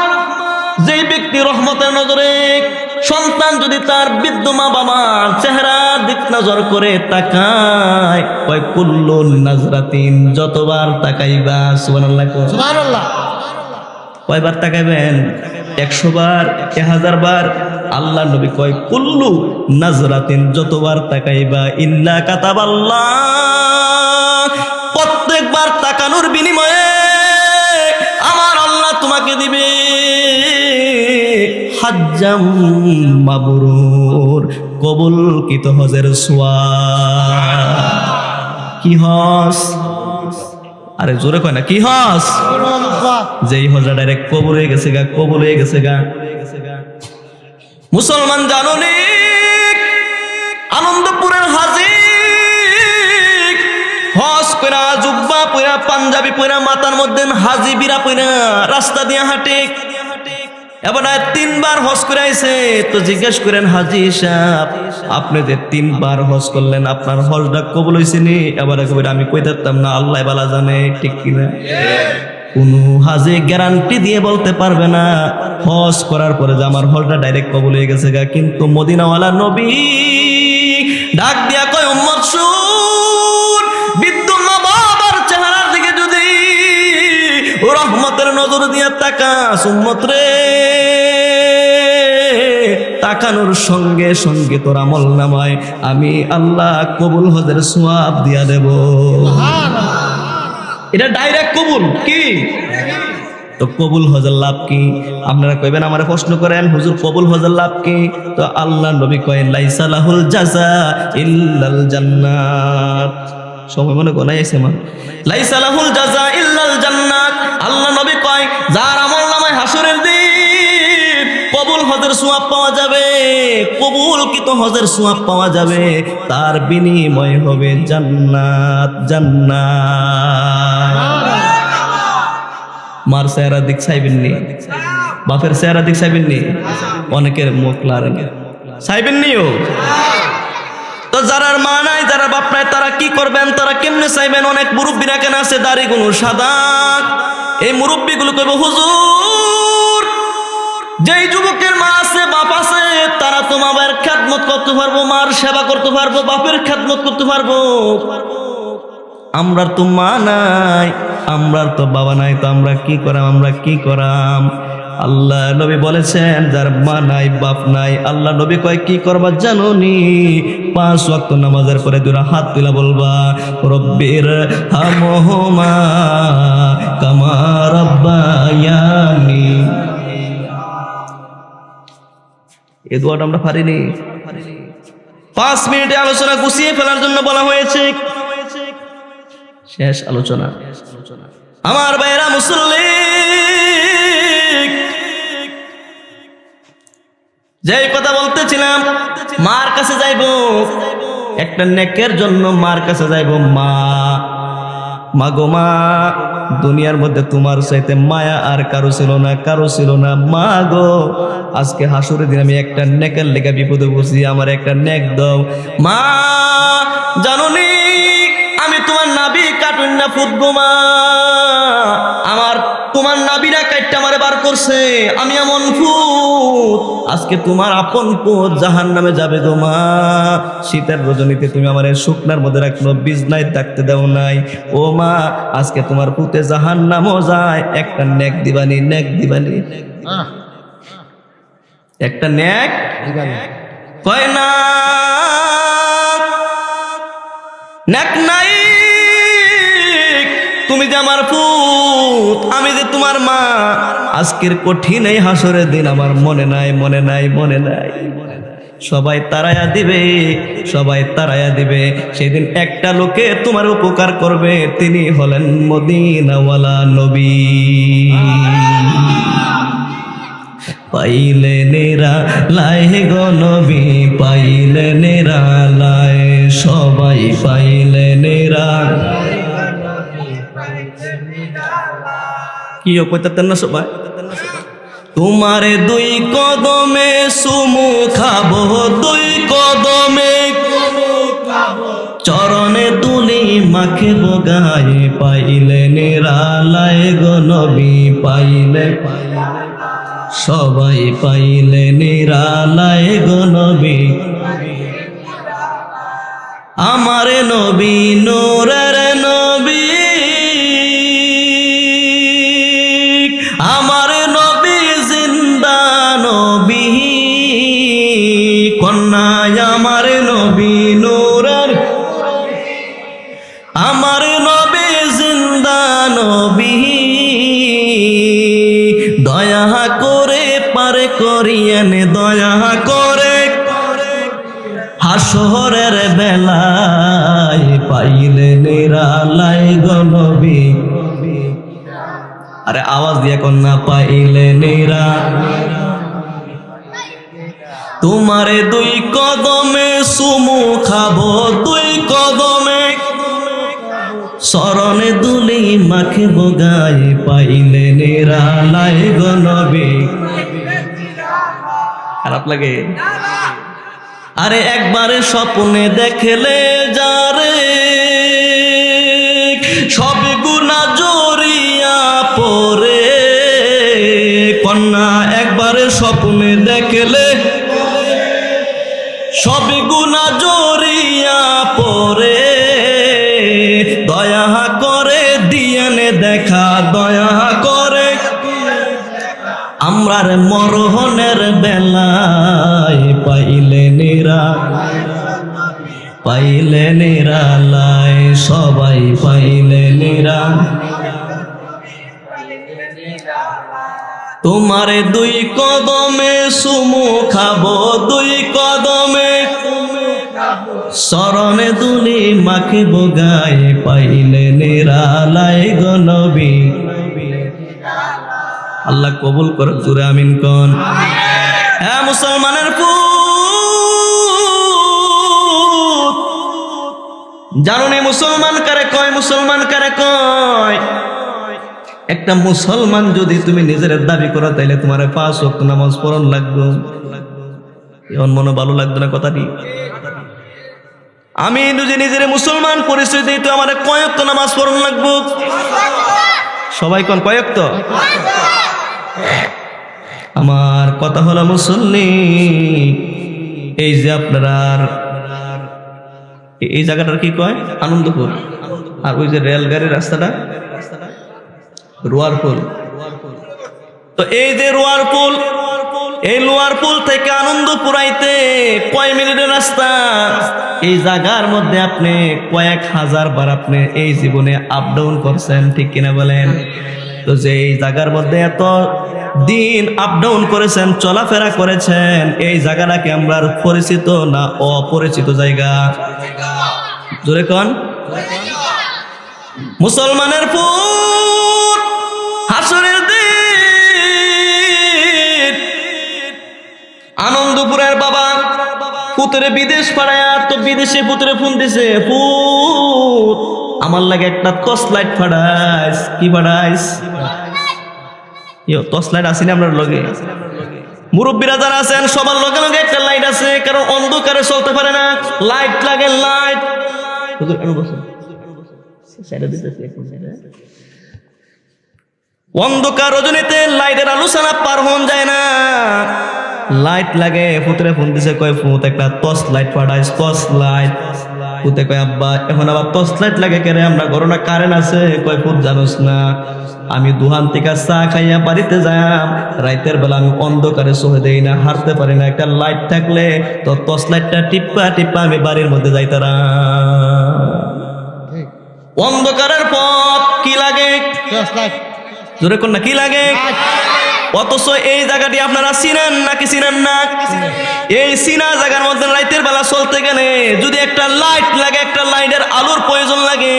যেই ব্যক্তি রহমতের নজরে সন্তান যদি তার বৃদ্ধ মা বাবার চেহারা দিক নজর করে তাকায়, কয় কুল্লু নাজরাতিন, যতবার তাকাইবা। সুবহানাল্লাহ সুবহানাল্লাহ। কয়বার তাকাইবেন? 100 বার, 1000 বার। আল্লাহ নবী কয় কুল্লু নাজরাতিন, যতবার তাকাইবা, ইল্লা কাতাবাল্লাহ, প্রত্যেকবার তাকানোর বিনিময়ে আমার আল্লাহ তোমাকে দিবে হাজ্জাম মাবরুর, কবুলকৃত হজের সওয়াব। কি হজ? আরে জোরে কয় না, কি হজ? যেই হজটা ডাইরেক্ট কবুল হয়ে গেছে গা, কবুল হয়ে গেছে গা। মুসলমান জানুনি, আনন্দপুরের হাজী হজ কইরা, জুব্বা পইরা, পাঞ্জাবি পইরা, মাথার মধ্যে হাজি বিরা পইরা রাস্তা দিয়ে হাঁটে। এবার 3 বার হজ করে আইছে। তো জিজ্ঞেস করেন হাজি সাহেব, আপনি যে 3 বার হজ করলেন, আপনার হজটা কবুল হয়েছে নি? এবার একবার আমি কই দিতাম না, আল্লাহ বালা জানে, ঠিক কিনা? কোন হাজি গ্যারান্টি দিয়ে বলতে পারবে না হজ করার পরে যে আমার হজটা ডাইরেক্ট কবুল হয়ে গেছে গা। কিন্তু মদিনাওয়ালা নবী ডাক দিয়া কয় উম্মত শুন, বৃদ্ধ মা বাবার চেহারার দিকে যদি রহমতের নজর দিয়া তাকাস উম্মত রে, তাকানোর সঙ্গে সঙ্গে তোর আমল নামায় আমি আল্লাহ কবুল হজের সওয়াব দিয়া দেব। এটা ডাইরেক্ট কবুল। কি তো কবুল হজের লাভ কি? আপনারা কইবেন, আমারে প্রশ্ন করেন হুজুর কবুল হজের লাভ কি? তো আল্লাহ নবী কয় লাইসা লাহুল জাযা ইল্লাল জান্নাত। সময় মনে কোনায় আছে মা, লাইসা লাহুল জাযা ইল্লাল জান্নাত। আল্লাহ নবী কয় যার আমলনামায় হাসরের দিন কবুল হজের সওয়াব পাওয়া যাবে, কবুলকৃত হজের সওয়াব পাওয়া যাবে, তার বিনিময় হবে জান্নাত। জান্নাত। মার চেহারা দিক চাইবেননি, বাপের চেহারা দিক চাইবেননি, অনেকের মুখ লারেন চাইবেননিও। তো যারা মা নাই, যারা বাপ নাই, তারা কি করবেন? তারা কেমনে চাইবেন? অনেক মুরব্বীরা কেন আছে দাড়িগুলো সাদা, এই মুরব্বীগুলো কইব হুজুর যেই যুবকের মা আছে বাপ আছে তারা তো মায়ের খেদমত করতে পারবো, মার সেবা করতে পারবো, বাপের খেদমত করতে পারবো। আমরার তো মা নাই, আমরার তো বাবা নাই, তো আমরা কি করাম? আমরা কি করাম? আল্লাহ নবী বলেছেন যার মা নাই বাপ নাই, আল্লাহ নবী কয় কি করবা জানোনি? 5 ওয়াক্ত নামাজের পরে দুরা হাত তুলা বলবা রব্বির হামহুমা কামা রাব্বায়ানি। এই দোয়াটা আমরা পারিনি। 5 মিনিটে আলোচনা গুছিয়ে ফেলার জন্য বলা হয়েছে। শেষ আলোচনা। আমার ভাইরা মুসল্লি, যেই কথা বলতেছিলাম, মার কাছে যাইব, একটা নেকের জন্য মার কাছে যাইব। মা গো মা, দুনিয়ার মধ্যে তোমার চাইতে মায়া আর কারো ছিল না, কারো ছিল না। মা গো, আজকে হাসুরের দিন আমি একটা নেকের লেগে বিপদে বসি, আমার একটা নেক দাও। মা জানোনি আমি তোমার নাভি কাটুন না ফুট গো মা, আমার তোমার নাভিরা কাটটা আমারে বার করছে, আমি এমন ফুট, আজকে তোমার আপন পুত জাহান্নামে যাবে গো মা। শীতের রজনীতে তুমি আমার শুকনার মধ্যে রাখলো, বিছনায় থাকতে দাও নাই। ও মা, আজকে তোমার পুতে জাহান্নামও যায়, একটা নেক দিবানি, নেক দিবানি, একটা নেক কয় না। নেক নাই, তুমি যে আমার পুত, আমি যে তোমার মা, আজকের কঠিন এই হাসরের দিন আমার মনে নাই, মনে নাই, মনে নাই। সবাই তারায়া দিবে, সবাই তারায়া দিবে। সেদিন একটা লোকে তোমার উপকার করবে, তিনি হলেন মদিনাওয়ালা নবী। পাইলে নেরা লাই গো নবী, পাইলে নেরা লাই, সবাই পাইলে নেরা। কি কইতেন না সবাই? তোমারে 2 কদমে সুমু খাবো, 2 কদমে চরণে তুলি মাখে বগায়, পাইলে নিরালায় গো নবী, পাইলে সবাই পাইলে নিরালায় গো নবী। আমার নবী নূরের নবী, আমার নবী জিন্দা নবী, কন্যায় আমার নবী নূরের, আমার নবী জিন্দা নবী। দয়া করে পারে করিয়েন, দয়া করে হাসরের বেলায়, পাইলে নিরালায় গো নবী। আরে আওয়াজ দিয়ে কন্যা, পাইলে নিরা। তোমারে 2 কদমে সুমু খাবো, 2 কদমে চরণে দুলি মাখে বগায়, পাইলে নিরালায় গো নবী। খারাপ লাগে? আরে একবারে স্বপ্নে দেখলে যারে, সব গুনাহ জড়িয়া পড়ে, কন্যা একবারে স্বপ্নে দেখলে সব গুনাহ জড়িয়া পড়ে, দয়া করে দিয়েনে দেখা, দয়া করে আমরার মরহনের বেলায়, পাইলে নিরা, পাইলে নিরালায়, সবাই পাইলে নিরা। তোমারে দুই কদমে সুমু খাবো, দুই কদমে শরণে দুলি মাখিব গায়ে, পাইলে নিরালায় গো নবী। আল্লাহ কবুল করুক, জুড়ে আমিন কোন। হ্যাঁ মুসলমানের পুত, জানুনি মুসলমান কারে কয়, মুসলমান কারে কয়? একটা মুসলমান যদি তুমি নিজের দাবি করো তাইলে তোমার 5 ওয়াক্ত নামাজ পড়ন লাগবে। এখন মনে ভালো লাগবে না কথাটি? আমি যদি নিজের মুসলমান পরিচয় দিই তো আমার কয় ওয়াক্ত নামাজ পড়ন লাগবে? সবাই কোন কয় ওয়াক্ত? আমার কথা হলো মুসল্লি, এই যে আপনারা এই জায়গাটার কি কয়? আনন্দপুর। আর ওই যে রেলগাড়ির রাস্তাটা রোয়ারপুল। তো এই যে রোয়ারপুল, এই লোয়ারপুল থেকে আনন্দপুর আইতে কয় মিনিটের রাস্তা? এই জায়গার মধ্যে আপনি কয়েক হাজার বার আপনি এই জীবনে আপ ডাউন করছেন, ঠিক কিনা বলেন? তো যে এই জায়গার মধ্যে এত দিন আপ ডাউন করেছেন, চলাফেরা করেছেন, এই জায়গাটাকে আমরা পরিচিত না অপরিচিত জায়গা? জোরে কোন? মুসলমানের পুত, হাসরের দিন আনন্দপুরের বাবা পুত্রে বিদেশ পাড়ায়, তো বিদেশে পুত্রে ফোন দিছে, পুত আমার লাগে একটা টর্চ লাইট ফাড়াইস। কি ফাড়াইস? টর্চ লাইট আসেনি আপনার লগে? মুরব্বীরা যারা আছেন সবার লগে লগে একটা লাইট আছে, কারণ অন্ধকারে চলতে পারে না, লাইট লাগে। লাইট অন্ধকার রজনীতে লাইটের আলোচনা পার হন যায় না, লাইট লাগে। পুত্রে ফোন দিছে, কয় ফুত একটা টর্চ লাইট ফাড়াইস, টর্চ লাইট। পুতে কয় আব্বা এখন আবার টর্চ লাইট লাগে কেন? আমরা ঘরে না কারেন্ট আছে। কয় ফুত জানোস না, আমি দুহান থেকে চা খাইয়া বাড়িতে যাম, রাইতের বেলা আমি অন্ধকারে সহে দেই না, হারতে পারি না, একটা লাইট থাকলে তো টর্চ লাইটটা টিপ্পা টিপ্পা আমি বাড়ির মধ্যে যাইতারাম। অন্ধকারের পথ কি লাগে? জোরে কোন না, কি লাগে? অথচ এই জায়গাটি আপনারা চিনেন নাকি চিনেন না? এই চিনা জায়গার মধ্যে রাইতের বেলা চলতে গেলে যদি একটা লাইট লাগে, একটা লাইটের আলোর প্রয়োজন লাগে।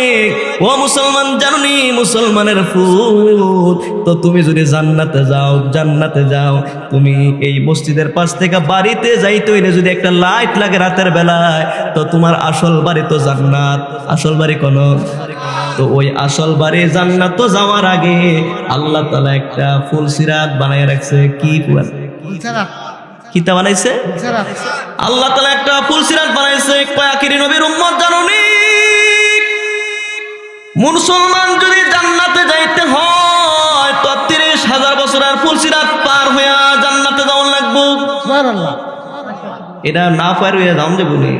ও মুসলমান, জানুনি মুসলমানের ফুত, তো তুমি যদি জান্নাতে যাও, তুমি এই মসজিদের পাশ থেকে বাড়িতে যাইতে হইলে যদি একটা লাইট লাগে রাতের বেলায়, তো তোমার আসল বাড়ি তো জান্নাত। আসল বাড়ি কোন? তো ওই আসল বাড়ি জান্নাত তো যাওয়ার আগে আল্লাহ তাআলা একটা ফুলসিরাত বানায় রাখছে। কি কিতা বানাইছে? আল্লাহ তাআলা একটা ফুলসিরাত বানাইছে। কয়াকিরি নবীর উম্মত জানুনি, মুসলমান যদি জান্নাতে যাইতে হয় তো 30,000 বছরের ফুলসিরাত পার হইয়া জান্নাতে যাওয়া লাগবে। সুবহানাল্লাহ। এটা না পার হইয়া যাওয়া যাবে না,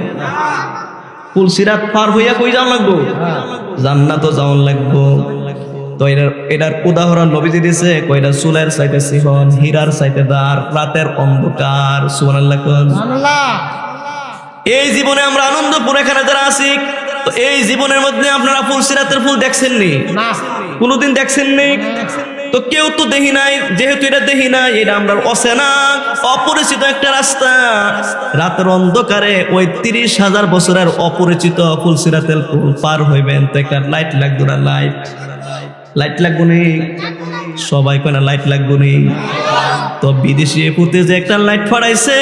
ফুলসিরাত পার হইয়া কই যাওয়া লাগবে? জান্নাতও যাওয়া লাগবে। তো এটার উদাহরণ নবীজি দিছে, কয়টা চুলের চাইতে চিকন, হীরার চাইতে দার, রাতের অন্ধকার। সুবহানাল্লাহ। এই জীবনে আমরা আনন্দপুর এখানে যারা আছি, তো এই জীবনের মধ্যে আপনারা ফুলসিরাতের ফুল দেখছেন নি? কোনোদিন দেখছেন নি? তো কেউ তো দেখি নাই। যেহেতু এটা দেখি নাই, এটা আমরা অচেনা অপরিচিত একটা রাস্তা। রাতের অন্ধকারে ওই 30,000 বছরের অপরিচিত ফুলসিরাতের ফুল পার হইবেন, তো একটা লাইট লাগবে না? লাইট লাগবে নি? সবাই কয় না লাইট লাগবে নি? তো বিদেশি পুঁতে যে একটা লাইট ফাড়াইছে,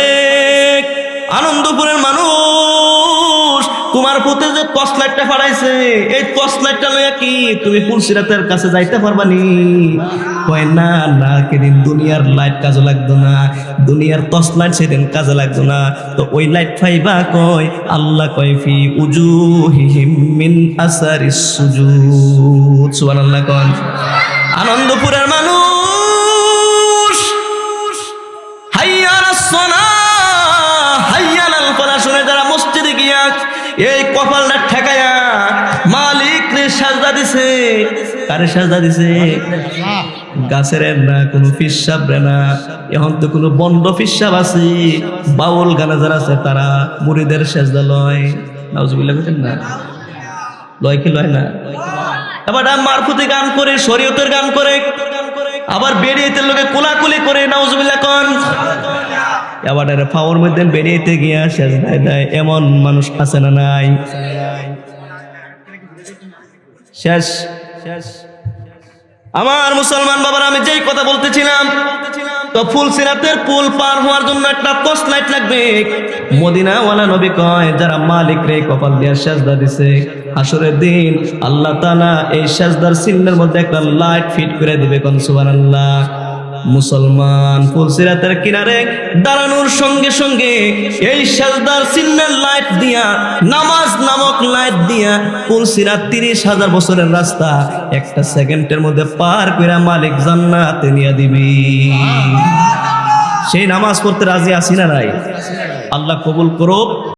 আনন্দপুরের মানুষ তোমার পুঁতে যে টর্চ লাইটটা ফাড়াইছে, এই টর্চ লাইটটা লইয়া কি তুমি ফুলসিরাতের কাছে যাইতে পারবা নি? কয় না না, কেদিন দুনিয়ার লাইট কাজে লাগতো না, দুনিয়ার টর্চ লাইট সেদিন কাজে লাগতো না। তো ওই লাইট পাইবা কই? আল্লাহ কয় ফি উজুহিহিম মিন আসারিস সুজুদ। সুবহানাল্লাহ। কোন আনন্দপুরের মানুষ হাইয়া আলাস সালাহ হাইয়া আলাল ফালাহ শুনে যারা মসজিদে গিয়া এই কপালটা ঠেকায়া মালিক রে সাজদা দিছে। কারে সাজদা দিছে? গাছের না, কোনো ফিসাব রে না। এখন তো কোনো বন্ড ফিসাব আছে, বাউল গানা যারা আছে তারা মুরিদের সাজদা লয়। নাউজুবিল্লাহ বলেন না? লয় কি লয় না? এবার মারফুতি গান করে, শরীয়তের গান করে, আবার বেরিয়েতে লোকে কোলাকুলি করে নাউজুবিল্লাহ কোন এবার পাওয়ার মধ্যে বেরিয়েতে গিয়া সেজদায় দেয় এমন মানুষ আছে না নাই শেষ শেষ আমার মুসলমান বাবার আমি যেই কথা বলতেছিলাম তো ফুলসিরাতের পুল পার হওয়ার জন্য একটা টর্চ লাইট লাগবে মদিনা ওয়ালা নবী কয় যারা মালিক রে কপাল দিয়া সেজদা দিছে আসরের দিন আল্লাহ তাআলা এই সেজদার চিহ্নের মধ্যে একটা লাইট ফিট করে দিবে কোন সুবহানাল্লাহ মুসলমান ফুলসিরাতের কিনারে দাঁড়ানোর সঙ্গে সঙ্গে এই সেজদার চিহ্নের লাইট দিয়া নামাজ নামক লাইট দিয়া ফুলসিরাত 30,000 বছরের রাস্তা একটা সেকেন্ডের মধ্যে পার কইরা মালিক জান্নাতে নিয়ে দিবি সেই নামাজ পড়তে রাজি আছি না নাই আল্লাহ কবুল করুক।